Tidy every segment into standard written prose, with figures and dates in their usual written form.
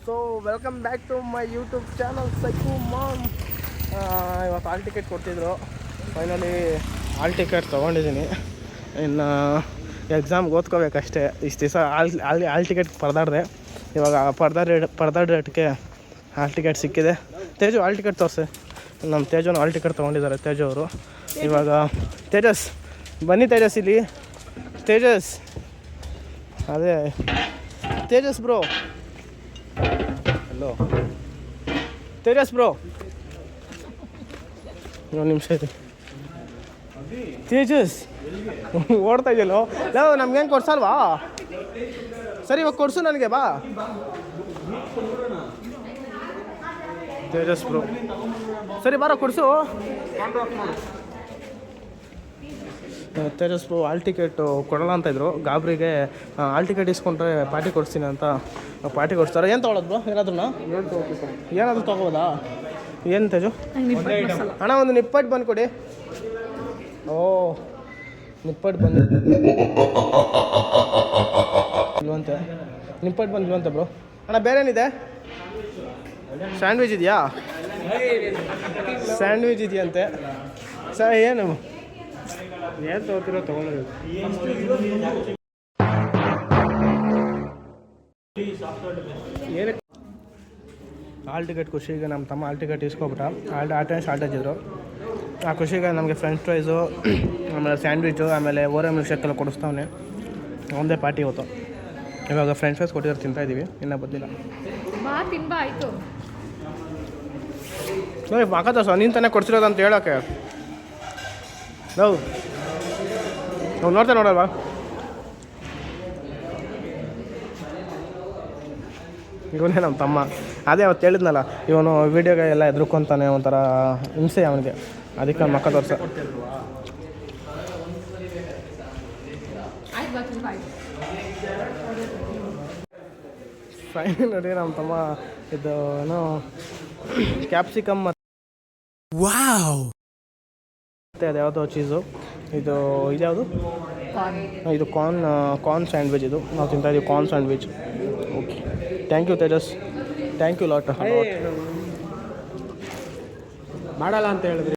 So welcome back to my YouTube channel ಸೈಕು ಮಾಮ್. ಇವತ್ತು ಹಾಲ್ ಟಿಕೆಟ್ ಕೊಡ್ತಿದ್ರು. ಫೈನಲಿ ಹಾಲ್ ಟಿಕೆಟ್ ತೊಗೊಂಡಿದ್ದೀನಿ. ಇನ್ನು ಎಕ್ಸಾಮ್ಗೆ ಓದ್ಕೋಬೇಕಷ್ಟೇ. ಇಷ್ಟು ದಿವಸ ಹಾಲ್ ಟಿಕೆಟ್ ಪರದಾಡಿದೆ. ಇವಾಗ ಪರದಾಡೋಕ್ಕೆ ಹಾಲ್ ಟಿಕೆಟ್ ಸಿಕ್ಕಿದೆ. ತೇಜು ಹಾಲ್ ಟಿಕೆಟ್ ತೋರಿಸಿ. ನಮ್ಮ ತೇಜುನ ಹಾಲ್ ಟಿಕೆಟ್ ತೊಗೊಂಡಿದ್ದಾರೆ ತೇಜು ಅವರು. ಇವಾಗ ತೇಜಸ್ ಬನ್ನಿ, ತೇಜಸ್ ಇಲ್ಲಿ. ತೇಜಸ್ ಅದೇ Tejas bro. Hello Tejas bro, ಒಂದು ನಿಮಿಷ ಇದೆ. ತೇಜಸ್ ಓಡ್ತಾ ಇದೆಯಲ್ಲೋ. ಯಾವ ನಮ್ಗೇನು ಕೊಡ್ಸಲ್ವಾ? ಸರಿ ಇವಾಗ ಕೊಡ್ಸು ನನಗೆ, ಬಾ. ತೇಜಸ್ ಬ್ರೋ ಸರಿ ಬಾರೋ ಕೊಡ್ಸು. ತೇಜಸ್ ಬ್ರೋ ಹಾಲ್ ಟಿಕೆಟು ಕೊಡೋಲ್ಲ ಅಂತ ಇದ್ರು. ಗಾಬರಿಗೆ ಹಾಲ್ ಟಿಕೆಟ್ ಇಸ್ಕೊಂಡ್ರೆ ಪಾರ್ಟಿ ಕೊಡಿಸ್ತೀನಿ ಅಂತ ಪಾರ್ಟಿ ಕೊಡಿಸ್ತಾರೆ. ಏನು ತೊಗೊಳೋದು ಬ್ರೋ? ಏನಾದರೂ ತೊಗೋಬೋದಾ? ಏನು ತೇಜು? ಅಣ್ಣ ಒಂದು ನಿಪ್ಪಟ್ಟು ಬಂದು ಕೊಡಿ. ಓ ನಿಪ್ಪಟ್ಟು ಬಂದು ಇಲ್ವಂತೆ. ನಿಪ್ಪಟ್ಟು ಬಂದಿಲ್ವಂತೆ ಬ್ರೋ. ಅಣ್ಣ ಬೇರೆ ಏನಿದೆ? ಸ್ಯಾಂಡ್ವಿಚ್ ಇದೆಯಾ? ಸ್ಯಾಂಡ್ವಿಚ್ ಇದೆಯಂತೆ ಸರ್. ಏನು ತೊಗೊತಿರೋ ತೊಗೊಳ್ಳೋದು. ಏನಕ್ಕೆ ಹಾಲ್ ಟಿಕೆಟ್ ಖುಷಿಗೆ ನಮ್ಮ ತಮ್ಮ ಹಾಲ್ ಟಿಕೆಟ್ ಇಸ್ಕೊಬಿಟ್ಟ. ಆ ಟೈಮ್ ಶಾರ್ಟೇಜ್ ಇದ್ರು. ಆ ಖುಷಿಗೆ ನಮಗೆ ಫ್ರೆಂಚ್ ಫ್ರೈಸು, ಆಮೇಲೆ ಸ್ಯಾಂಡ್ವಿಚು, ಆಮೇಲೆ ಓರೆ ಮಿಲ್ಕ್ ಶೇಕ್ ಎಲ್ಲ ಕೊಡಿಸ್ತಾವನೆ. ಒಂದೇ ಪಾರ್ಟಿ ಇವತ್ತು. ಇವಾಗ ಫ್ರೆಂಚ್ ಫ್ರೈಸ್ ಕೊಟ್ಟಿದ್ದಾರೆ, ತಿಂತಾಯಿದ್ದೀವಿ. ಇನ್ನೂ ಬಂದಿಲ್ಲ. ಆಯಿತು ನೋಡಿ ಮಾಕತ್ತ ಸರ್, ನೀನು ತಾನೇ ಕೊಡ್ಸಿರೋದು ಅಂತ ಹೇಳೋಕ್ಕೆ. ನಾವು ನೋಡ್ತಾ ನೋಡಲ್ವಾ? ಇವನೇ ನಮ್ಮ ತಮ್ಮ. ಅದೇ ಅವತ್ತು ಹೇಳಿದ್ನಲ್ಲ, ಇವನು ವೀಡಿಯೋಗೆ ಎಲ್ಲ ಎದ್ರುಕೊಂತಾನೆ, ಒಂಥರ ಹಿಂಸೆ ಅವನಿಗೆ. ಅದಕ್ಕೆ ಮಕ್ಕ ತೋರ್ಸ. ಫೈನ್ ನೋಡಿ ನಮ್ಮ ತಮ್ಮ. ಇದು ಏನೋ ಕ್ಯಾಪ್ಸಿಕಮ್ ಮತ್ತು ಅದು ಯಾವುದೋ ಚೀಸು. ಇದ್ಯಾವುದು? ಇದು ಕಾರ್ನ್ ಸ್ಯಾಂಡ್ವಿಚ್. ಇದು ನಾವು ತಿಂತಾಯಿದ್ದೀವಿ corn sandwich. Okay, thank you Tejas, thank you lot. ಮಾಡಲ್ಲ ಅಂತ ಹೇಳಿದ್ರಿ.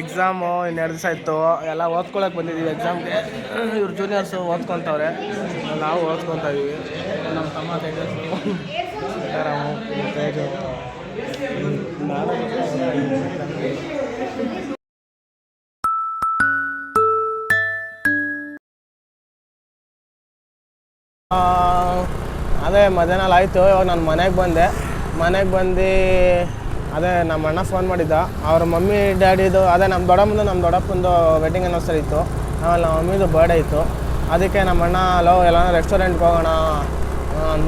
ಎಕ್ಸಾಮು ಇನ್ನೆರಡು ದಿವಸ ಇತ್ತು. ಎಲ್ಲ ಓದ್ಕೊಳಕ್ಕೆ ಬಂದಿದ್ದೀವಿ ಎಕ್ಸಾಮ್ಗೆ. ಇವ್ರು ಜೂನಿಯರ್ಸು ಓದ್ಕೊತವ್ರೆ, ನಾವು ಓದ್ಕೊತಾ ಇದ್ದೀವಿ. ನಮ್ಮ ತಮ್ಮ ತೇಜಸ್ಸು, ಸೀತಾರಾಮು, ತೇಜು, ಅದೇ ಮಧ್ಯಾಹ್ನ ಆಯಿತು. ಇವಾಗ ನಾನು ಮನೆಗೆ ಬಂದು ಅದೇ ನಮ್ಮ ಅಣ್ಣ ಫೋನ್ ಮಾಡಿದ್ದ. ಅವ್ರ ಮಮ್ಮಿ ಡ್ಯಾಡಿದು, ಅದೇ ನಮ್ಮ ದೊಡ್ಡಪ್ಪಂದು ವೆಡ್ಡಿಂಗ್ ಆ್ಯನಿವರ್ಸರಿ ಇತ್ತು. ಆಮೇಲೆ ನಮ್ಮ ಮಮ್ಮಿದು ಬರ್ಡೇ ಇತ್ತು. ಅದಕ್ಕೆ ನಮ್ಮ ಅಣ್ಣ ಎಲ್ಲ ರೆಸ್ಟೋರೆಂಟ್ಗೆ ಹೋಗೋಣ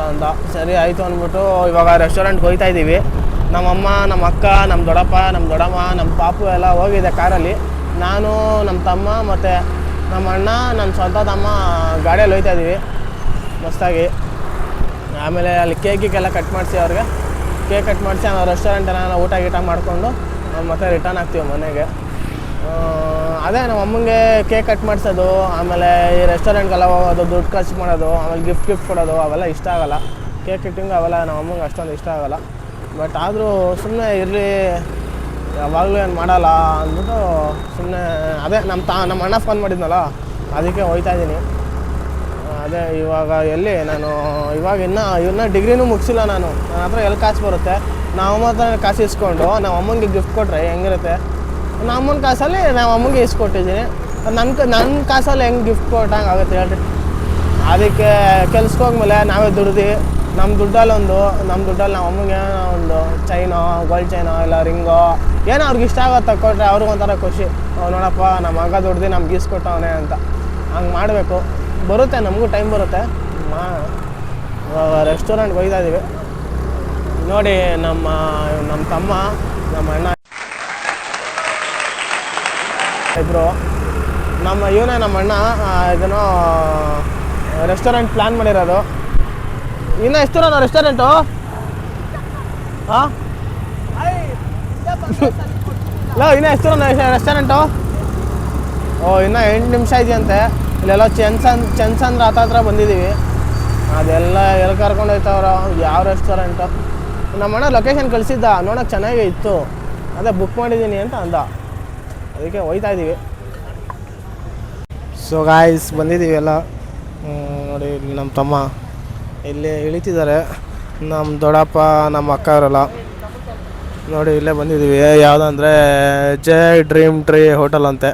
ಅಂದ. ಸರಿ ಆಯಿತು ಅಂದ್ಬಿಟ್ಟು ಇವಾಗ ರೆಸ್ಟೋರೆಂಟ್ಗೆ ಹೋಗ್ತಾ ಇದ್ದೀವಿ. ನಮ್ಮಮ್ಮ, ನಮ್ಮ ಅಕ್ಕ, ನಮ್ಮ ದೊಡ್ಡಪ್ಪ, ನಮ್ಮ ದೊಡ್ಡಮ್ಮ, ನಮ್ಮ ಪಾಪು ಎಲ್ಲ ಹೋಗಿದೆ ಕಾರಲ್ಲಿ. ನಾನು, ನಮ್ಮ ತಮ್ಮ ಮತ್ತು ನಮ್ಮ ಅಣ್ಣ, ನನ್ನ ಸ್ವಂತ ತಮ್ಮ ಗಾಡಿಯಲ್ಲಿ ಹೋಗ್ತಾ ಇದ್ದೀವಿ ಮಸ್ತಾಗಿ. ಆಮೇಲೆ ಅಲ್ಲಿ ಕೇಕೆಲ್ಲ ಕಟ್ ಮಾಡಿಸಿ, ಅವ್ರಿಗೆ ಕೇಕ್ ಕಟ್ ಮಾಡಿಸಿ ಆಮೇಲೆ ರೆಸ್ಟೋರೆಂಟೆಲ್ಲ ಊಟ ಗೀಟ ಮಾಡಿಕೊಂಡು ಮತ್ತೆ ರಿಟರ್ನ್ ಆಗ್ತೀವಿ ಮನೆಗೆ. ಅದೇ ನಮ್ಮ ಅಮ್ಮಂಗೆ ಕೇಕ್ ಕಟ್ ಮಾಡಿಸೋದು, ಆಮೇಲೆ ಈ ರೆಸ್ಟೋರೆಂಟ್ಗೆಲ್ಲ ಹೋಗೋದು, ದುಡ್ಡು ಖರ್ಚು ಮಾಡೋದು, ಆಮೇಲೆ ಗಿಫ್ಟ್ ಕೊಡೋದು ಅವೆಲ್ಲ ಇಷ್ಟ ಆಗೋಲ್ಲ. ಕೇಕ್ ಕಟ್ಟಿಂಗ್ ಅವೆಲ್ಲ ನಮ್ಮ ಅಮ್ಮಂಗೆ ಅಷ್ಟೊಂದು ಇಷ್ಟ ಆಗೋಲ್ಲ. ಬಟ್ ಆದರೂ ಸುಮ್ಮನೆ ಇರಲಿ, ಯಾವಾಗಲೂ ಏನು ಮಾಡಲ್ಲ ಅಂದ್ಬಿಟ್ಟು ಸುಮ್ಮನೆ ಅದೇ ನಮ್ಮ ಅಣ್ಣ ಫೋನ್ ಮಾಡಿದ್ನಲ್ಲ, ಅದಕ್ಕೆ ಹೋಗ್ತಾ ಇದ್ದೀನಿ. ಅದೇ ಇವಾಗ ಎಲ್ಲಿ ನಾನು ಇವಾಗ ಇನ್ನೂ ಡಿಗ್ರಿನೂ ಮುಗಿಸಿಲ್ಲ. ನನ್ನ ಹತ್ರ ಎಲ್ಲಿ ಕಾಸು ಬರುತ್ತೆ? ನಾವು ಅಮ್ಮ ಹತ್ರ ಕಾಸು ಇಸ್ಕೊಂಡು ನಾವು ಅಮ್ಮನಿಗೆ ಗಿಫ್ಟ್ ಕೊಟ್ಟರೆ ಹೆಂಗಿರುತ್ತೆ? ನಮ್ಮ ಅಮ್ಮನ ಕಾಸಲ್ಲಿ ನಾವು ಅಮ್ಮನಿಗೆ ಇಸ್ಕೊಟ್ಟಿದ್ದೀನಿ. ನನ್ನ ಕಾಸಲ್ಲಿ ಹೆಂಗೆ ಗಿಫ್ಟ್ ಕೊಟ್ಟಂಗೆ ಆಗುತ್ತೆ ಹೇಳ್ರಿ? ಅದಕ್ಕೆ ಕೆಲ್ಸಕ್ಕೆ ಹೋಗ್ಮೇಲೆ ನಾವೇ ದುಡ್ದು ನಮ್ಮ ದುಡ್ಡಲ್ಲಿ ನಾವು ಅಮ್ಮಂಗೆ ಒಂದು ಚೈನೋ, ಗೋಲ್ಡ್ ಚೈನೋ ಇಲ್ಲ ರಿಂಗೋ ಏನೋ ಅವ್ರಿಗೆ ಇಷ್ಟ ಆಗುತ್ತೆ ಕೊಟ್ಟರೆ ಅವ್ರಿಗೊಂಥರ ಖುಷಿ. ನೋಡಪ್ಪ ನಮ್ಮ ಮಗ ದುಡ್ದು ನಮ್ಗೆ ಇಸ್ಕೊಟ್ಟವನೇ ಅಂತ. ಹಂಗೆ ಮಾಡಬೇಕು. ಬರುತ್ತೆ, ನಮಗೂ ಟೈಮ್ ಬರುತ್ತೆ. ರೆಸ್ಟೋರೆಂಟ್ಗೆ ಹೋಗ್ತಾ ಇದ್ದೀವಿ. ನೋಡಿ ನಮ್ಮ ತಮ್ಮ, ನಮ್ಮ ಅಣ್ಣ ಇಬ್ಬರು, ನಮ್ಮ ಅಣ್ಣ ಇದನ್ನು ರೆಸ್ಟೋರೆಂಟ್ ಪ್ಲ್ಯಾನ್ ಮಾಡಿರೋದು. ಇನ್ನೂ ಎಷ್ಟು ದೂರ ರೆಸ್ಟೋರೆಂಟು? ಹಾಂ ಇಲ್ಲ ಇನ್ನೂ ಎಷ್ಟು ರೆಸ್ಟೋರೆಂಟು? ಓ ಇನ್ನೂ 8 ನಿಮಿಷ ಇದೆಯಂತೆ. ಇಲ್ಲೆಲ್ಲ ಚೆನ್ಸಂದ್ರ ಹತ್ರ ಬಂದಿದ್ದೀವಿ. ಅದೆಲ್ಲ ಎಲ್ಲಿ ಕರ್ಕೊಂಡು ಹೋಯ್ತವ್ರ, ಯಾವ ರೆಸ್ಟೋರೆಂಟು. ನಮ್ಮಣ್ಣ ಲೊಕೇಶನ್ ಕಳಿಸಿದ್ದ, ನೋಡೋಕೆ ಚೆನ್ನಾಗೇ ಇತ್ತು. ಅದೇ ಬುಕ್ ಮಾಡಿದ್ದೀನಿ ಅಂತ ಅಂದ, ಅದಕ್ಕೆ ಹೋಯ್ತಾ ಇದ್ದೀವಿ. ಸೊ ಗಾಯ್ಸ್ ಬಂದಿದ್ದೀವಿ ಎಲ್ಲ. ನೋಡಿ ಇಲ್ಲಿ ನಮ್ಮ ತಮ್ಮ ಇಲ್ಲಿ ಇಳಿತಿದ್ದಾರೆ, ನಮ್ಮ ದೊಡ್ಡಪ್ಪ ನಮ್ಮ ಅಕ್ಕ ಅವರೆಲ್ಲ. ನೋಡಿ ಇಲ್ಲೇ ಬಂದಿದ್ದೀವಿ. ಯಾವುದಂದರೆ ಜೈ ಡ್ರೀಮ್ ಟ್ರೀ ಹೋಟೆಲ್ ಅಂತೆ.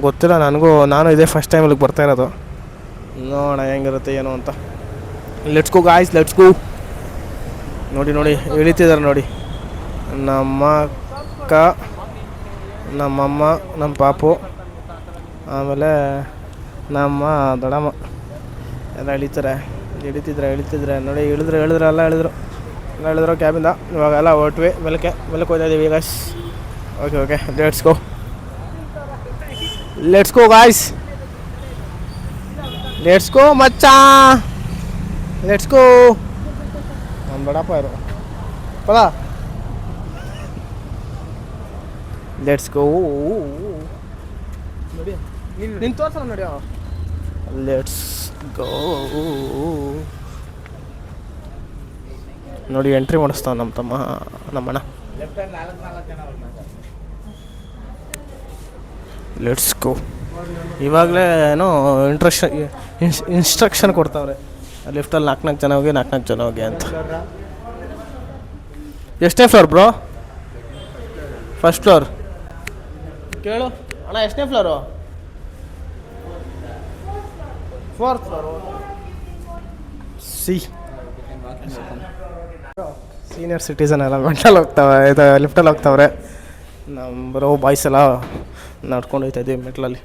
ಗೊತ್ತಿಲ್ಲ ನನಗೂ, ನಾನು ಇದೇ ಫಸ್ಟ್ ಟೈಮ್ ಇಲ್ಲಿಗೆ ಬರ್ತಾ ಇರೋದು. ನೋಡೋಣ ಹೆಂಗಿರುತ್ತೆ ಏನು ಅಂತ. ಲೆಟ್ಸ್ ಗೋ ಗಾಯ್ಸ್, ಲೆಟ್ಸ್ ಗೋ. ನೋಡಿ ಇಳಿತಿದ್ದಾರೆ ನೋಡಿ, ನಮ್ಮ ಅಕ್ಕ, ನಮ್ಮಮ್ಮ, ನಮ್ಮ ಪಾಪು, ಆಮೇಲೆ ನಮ್ಮ ದೊಡ್ಡಮ್ಮ ಎಲ್ಲ ಇಳಿತಿದ್ರೆ ನೋಡಿ. ಹೇಳಿದ್ರು ಕ್ಯಾಬಿಂದ. ಇವಾಗೆಲ್ಲ ಹೊರಟ್ವಿ, ಮೇಲಕ್ಕೆ ಹೋಗ್ತಾ ಇದ್ದೀವಿ guys. Okay let's go guys, let's go ಮಚ್ಚಾ, ಲೆಟ್ಸ್ ಗೋ. ನಮ್ಮ ದೊಡ್ಡಪ್ಪ ಇರು ಪದ, ಲೆಟ್ಸ್ ಗೋ. ನೋಡಿ ನೀನು ತೋರ್ಸಲ್ಲ ನೋಡಿ. Let's go. ನೋಡಿ ಎಂಟ್ರಿ ಮಾಡಿಸ್ತಾವ ನಮ್ಮ ತಮ್ಮ, ನಮ್ಮಣ್ಣ. Let's go. ಇವಾಗಲೇ ಏನೋ ಇನ್ಸ್ಟ್ರಕ್ಷನ್ ಕೊಡ್ತಾವ್ರೆ, ಲಿಫ್ಟಲ್ಲಿ 4 ಜನ ಹೋಗಿ ಅಂತ. ಎಷ್ಟನೇ ಫ್ಲೋರ್ ಬ್ರೋ? First floor. ಕೇಳು ಅಣ್ಣ, ಎಷ್ಟನೇ floor? 4th floor. Senior citizen ಎಲ್ಲ ಮೆಂಟಲ್ ಹೋಗ್ತಾವೆ, ಇದು ಲಿಫ್ಟಲ್ಲಿ ಹೋಗ್ತಾವ್ರೆ. ನಮ್ಮ ಬರೋ ಬಾಯ್ಸ್ ಎಲ್ಲ ನಡ್ಕೊಂಡು ಹೋಗ್ತಾ ಇದ್ದೀವಿ ಮೆಟ್ಲಲ್ಲಿ.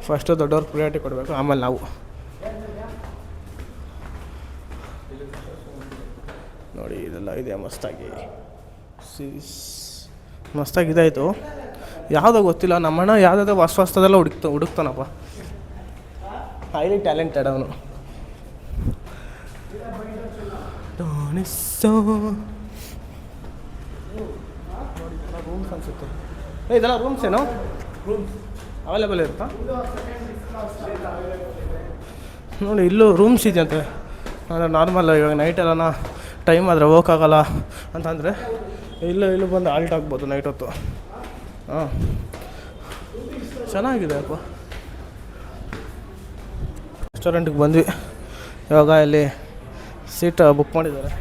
ಫಸ್ಟು ದೊಡ್ಡವ್ರಿಗೆ ಪ್ರಿಯಾರಿಟಿ ಕೊಡಬೇಕು, ಆಮೇಲೆ ನಾವು. ನೋಡಿ ಇದೆಲ್ಲ ಇದೆ ಮಸ್ತಾಗಿ, ಮಸ್ತಾಗಿದಾಯಿತು. ಯಾವುದೋ ಗೊತ್ತಿಲ್ಲ, ನಮ್ಮಣ್ಣ ಯಾವುದಾದ್ರು ಹೊಸದೆಲ್ಲ ಹುಡುಕ್ತಾನಪ್ಪ. ಹೈಲಿ ಟ್ಯಾಲೆಂಟೆಡ್ ಅವನು. ರೂಮ್ಸ್ ಅನ್ಸುತ್ತೆ. ಇದೆಲ್ಲ ರೂಮ್ಸ್ ಏನೋ ಅವೈಲೇಬಲ್ ಇರುತ್ತಾ ನೋಡಿ. ಇಲ್ಲೂ ರೂಮ್ಸ್ ಇದೆಯಂತೆ. ಅಂದರೆ ನಾರ್ಮಲ್ ಇವಾಗ ನೈಟೆಲ್ಲ ಟೈಮ್ ಆದರೆ ಹೋಗೋಕ್ಕಾಗಲ್ಲ ಅಂತಂದರೆ ಇಲ್ಲೂ ಬಂದು ಆಲ್ಟ್ ಆಗ್ಬೋದು ನೈಟ್ ಹೊತ್ತು. ಹಾಂ ಚೆನ್ನಾಗಿದೆ ಅಪ್ಪ. ರೆಸ್ಟೋರೆಂಟಿಗೆ ಬಂದ್ವಿ. ಇವಾಗ ಇಲ್ಲಿ ಸೀಟ್ ಬುಕ್ ಮಾಡಿದ್ದಾರೆ.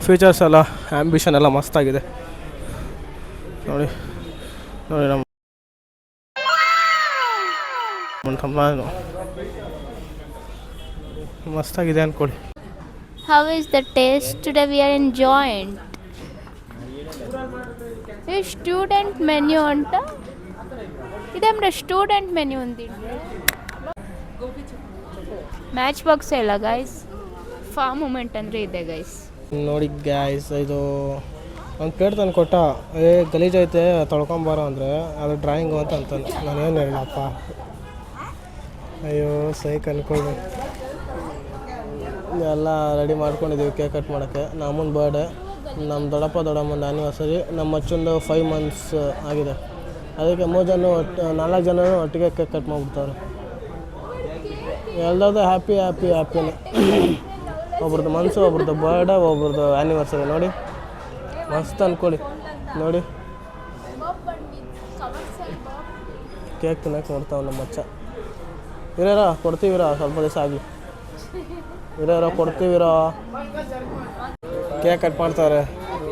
ಫೀಚರ್ಸ್ ಎಲ್ಲ, ಆ್ಯಂಬಿಷನ್ ಎಲ್ಲ ಮಸ್ತಾಗಿದೆ ನೋಡಿ. ನಮ್ಮ ಮಸ್ತಾಗಿದೆ ಅಂದ್ಕೊಳ್ಳಿ. How is the taste? Today we are enjoying. This student menu anta. ಇದೆಂದ್ರೆ ಸ್ಟೂಡೆಂಟ್ ಮೆನ್ಯೂ ಅಂತಿದ್ರೆ ಮ್ಯಾಚ್ ಬಾಕ್ಸ್ ಇಲ್ಲ ಗೈಸ್. ಫಾರ್ಮ್ ಮೂಮೆಂಟ್ ಅಂದರೆ ಇದೆ ಗೈಸ್. ನೋಡಿ ಗೈಸ್, ಇದು ಒಂದು ಪ್ಲೇಟ್ ತಂದು ಕೊಟ್ಟ. ಗಲೀಜೈತೆ ತೊಳ್ಕೊಂಬಾರೋ ಅಂದರೆ ಅದು ಡ್ರಾಯಿಂಗು ಅಂತಾನೆ. ನಾನೇನು ಹೇಳಪ್ಪ, ಅಯ್ಯೋ ಸೈಕ್ ಅನ್ಕೊಳ್ಳಿ. ಎಲ್ಲ ರೆಡಿ ಮಾಡ್ಕೊಂಡಿದ್ದೀವಿ ಕೇಕ್ ಕಟ್ ಮಾಡೋಕ್ಕೆ. ನಮ್ಮನ ಬರ್ಡೇ, ನಮ್ಮ ದೊಡ್ಡಮ್ಮನ ಆ್ಯನಿವರ್ಸರಿ, ನಮ್ಮ ಮಚ್ಚಂದು 5 months ಆಗಿದೆ. ಅದಕ್ಕೆ 4 ಜನ ಒಟ್ಟಿಗೆ ಕೇಕ್ ಕಟ್ ಮಾಡಿಬಿಡ್ತಾರೆ. ಎಲ್ಲದೂ ಹ್ಯಾಪಿನೇ. ಒಬ್ರದ್ದು ಮನ್ಸು, ಒಬ್ರದ್ದು ಬರ್ಡೇ, ಒಬ್ರದ್ದು ಆ್ಯನಿವರ್ಸರಿ. ನೋಡಿ ಮಸ್ತ್ ಅಂದ್ಕೊಳ್ಳಿ. ನೋಡಿ ಕೇಕ್ ತಿನ್ನಕ್ಕೆ ನೋಡ್ತಾವೆ ನಮ್ಮ ಮಚ್ಚ. ಇರೋರ ಕೊಡ್ತೀವಿರೋ, ಸ್ವಲ್ಪ ದಿವಸ ಆಗಲಿ ಇರೋರೋ ಕೊಡ್ತೀವಿರೋ. ಕೇಕ್ ಕಟ್ ಮಾಡ್ತಾರೆ.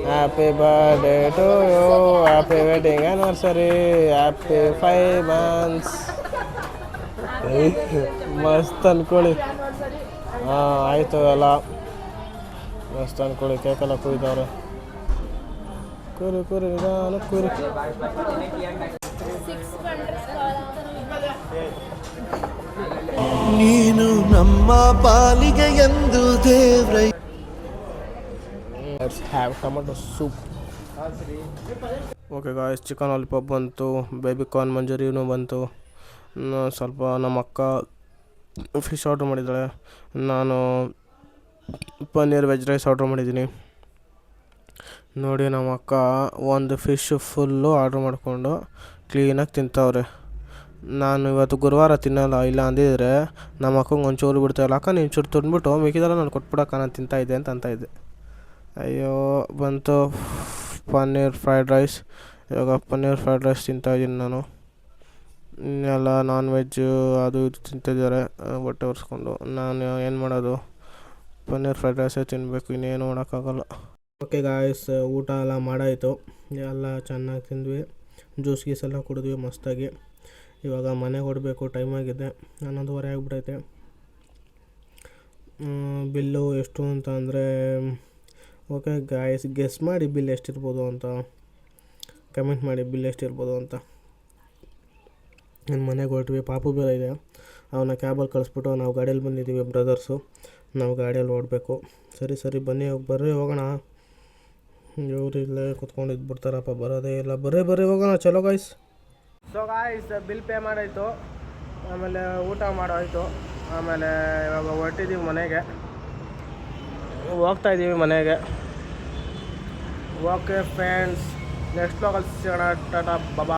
Happy birthday to you, happy wedding anniversary, happy 5 months. ಮಸ್ತ್ ಅಂದ್ಕೊಳ್ಳಿ. ಹಾಂ ಆಯಿತು, ಎಲ್ಲ ಮಸ್ತ್ ಅಂದ್ಕೊಳ್ಳಿ. ಕೇಕೆಲ್ಲ ಕುಯ್ದವ್ರೆ. ಕುರಿ ನಿಧಾನ ಕುರಿ. ನೀನು ನಮ್ಮ ಪಾಲಿಗೆ ಎಂದು ದೇವ್ರೈ. Have tomato soup. Okay guys, chicken lollipop ಬಂತು, ಬೇಬಿ ಕಾರ್ನ್ ಮಂಚೂರಿಯೂ ಬಂತು. ಸ್ವಲ್ಪ ನಮ್ಮ ಅಕ್ಕ ಫಿಶ್ ಆರ್ಡ್ರ್ ಮಾಡಿದ್ದಾಳೆ. ನಾನು ಪನ್ನೀರ್ ವೆಜ್ ರೈಸ್ ಆರ್ಡ್ರ್ ಮಾಡಿದ್ದೀನಿ. ನೋಡಿ ನಮ್ಮ ಅಕ್ಕ ಒಂದು ಫಿಶ್ ಫುಲ್ಲು ಆರ್ಡ್ರ್ ಮಾಡಿಕೊಂಡು ಕ್ಲೀನಾಗಿ ತಿಂತವ್ರೆ. ನಾನು ಇವತ್ತು ಗುರುವಾರ ತಿನ್ನಲ್ಲ, ಇಲ್ಲ ಅಂದಿದ್ರೆ ನಮ್ಮ ಅಕ್ಕಂಗೆ ಒಂಚೂರು ಬಿಡ್ತಾಯಿಲ್ಲ. ಅಕ್ಕ ನೀನು ಚೂರು ತಿಂದ್ಬಿಟ್ಟು ಮಿಕ್ಕಿದೆಲ್ಲ ನಾನು ಕೊಟ್ಬಿಡಕ್ಕ, ನಾನು ತಿಂತಾಯಿದ್ದೆ ಅಂತ ಇದ್ದೆ. ಅಯ್ಯೋ ಬಂತು ಪನ್ನೀರ್ ಫ್ರೈಡ್ ರೈಸ್. ಇವಾಗ ಪನ್ನೀರ್ ಫ್ರೈಡ್ ರೈಸ್ ತಿಂತಾಯಿದ್ದೀನಿ ನಾನು. ಎಲ್ಲ ನಾನ್ ವೆಜ್ಜು ಅದು ಇದು ತಿಂತಿದ್ದಾರೆ ಹೊಟ್ಟೆ ಒರೆಸ್ಕೊಂಡು. ನಾನು ಏನು ಮಾಡೋದು, ಪನ್ನೀರ್ ಫ್ರೈಡ್ ರೈಸೇ ತಿನ್ನಬೇಕು, ಇನ್ನೇನು ಮಾಡೋಕ್ಕಾಗಲ್ಲ. ಓಕೆ ಗಾಯ್ಸ್, ಊಟ ಎಲ್ಲ ಮಾಡಾಯಿತು, ಎಲ್ಲ ಚೆನ್ನಾಗಿ ತಿಂದ್ವಿ, ಜ್ಯೂಸ್ ಗೀಸ್ ಎಲ್ಲ ಕುಡಿದ್ವಿ ಮಸ್ತಾಗಿ. ಇವಾಗ ಮನೆಗೆ ಹೊಡಬೇಕು, ಟೈಮ್ ಆಗಿದೆ, 11:30 ಆಗಿಬಿಟ್ಟೈತೆ. ಬಿಲ್ಲು ಎಷ್ಟು ಅಂತ ಅಂದರೆ, ಓಕೆ ಗಾಯ್ಸ್ ಗೆಸ್ ಮಾಡಿ ಬಿಲ್ ಎಷ್ಟಿರ್ಬೋದು ಅಂತ ಕಮೆಂಟ್ ಮಾಡಿ, ಬಿಲ್ ಎಷ್ಟಿರ್ಬೋದು ಅಂತ. ನನ್ನ ಮನೆಗೆ ಹೊರಟ್ವಿ, ಪಾಪು ಬೇರೆ ಇದೆ, ಅವನ್ನ ಕ್ಯಾಬಲ್ಲಿ ಕಳಿಸ್ಬಿಟ್ಟು ನಾವು ಗಾಡಿಯಲ್ಲಿ ಬಂದಿದ್ದೀವಿ ಬ್ರದರ್ಸು, ನಾವು ಗಾಡಿಯಲ್ಲಿ ಓಡಬೇಕು. ಸರಿ ಬನ್ನಿ ಬರ್ರಿ ಹೋಗೋಣ. ಇವ್ರು ಇಲ್ಲೇ ಕುತ್ಕೊಂಡಿದ್ದು ಬಿಡ್ತಾರಪ್ಪ, ಬರೋದೇ ಇಲ್ಲ. ಬರ್ರಿ ಹೋಗೋಣ, ಚಲೋ guys. So guys bill pay ಮಾಡಾಯಿತು, ಆಮೇಲೆ ಊಟ ಮಾಡೋಯ್ತು, ಆಮೇಲೆ ಇವಾಗ ಹೊರಟಿದ್ದೀವಿ ಮನೆಗೆ, ಹೋಗ್ತಾಯಿದ್ದೀವಿ ಮನೆಗೆ. ಓಕೆ ಫ್ರೆಂಡ್ಸ್, ನೆಕ್ಸ್ಟ್ ವ್ಲಾಗಲ್ಲಿ ಸಿಗೋಣ. ಟಾಟಾ ಬಾಬಾ.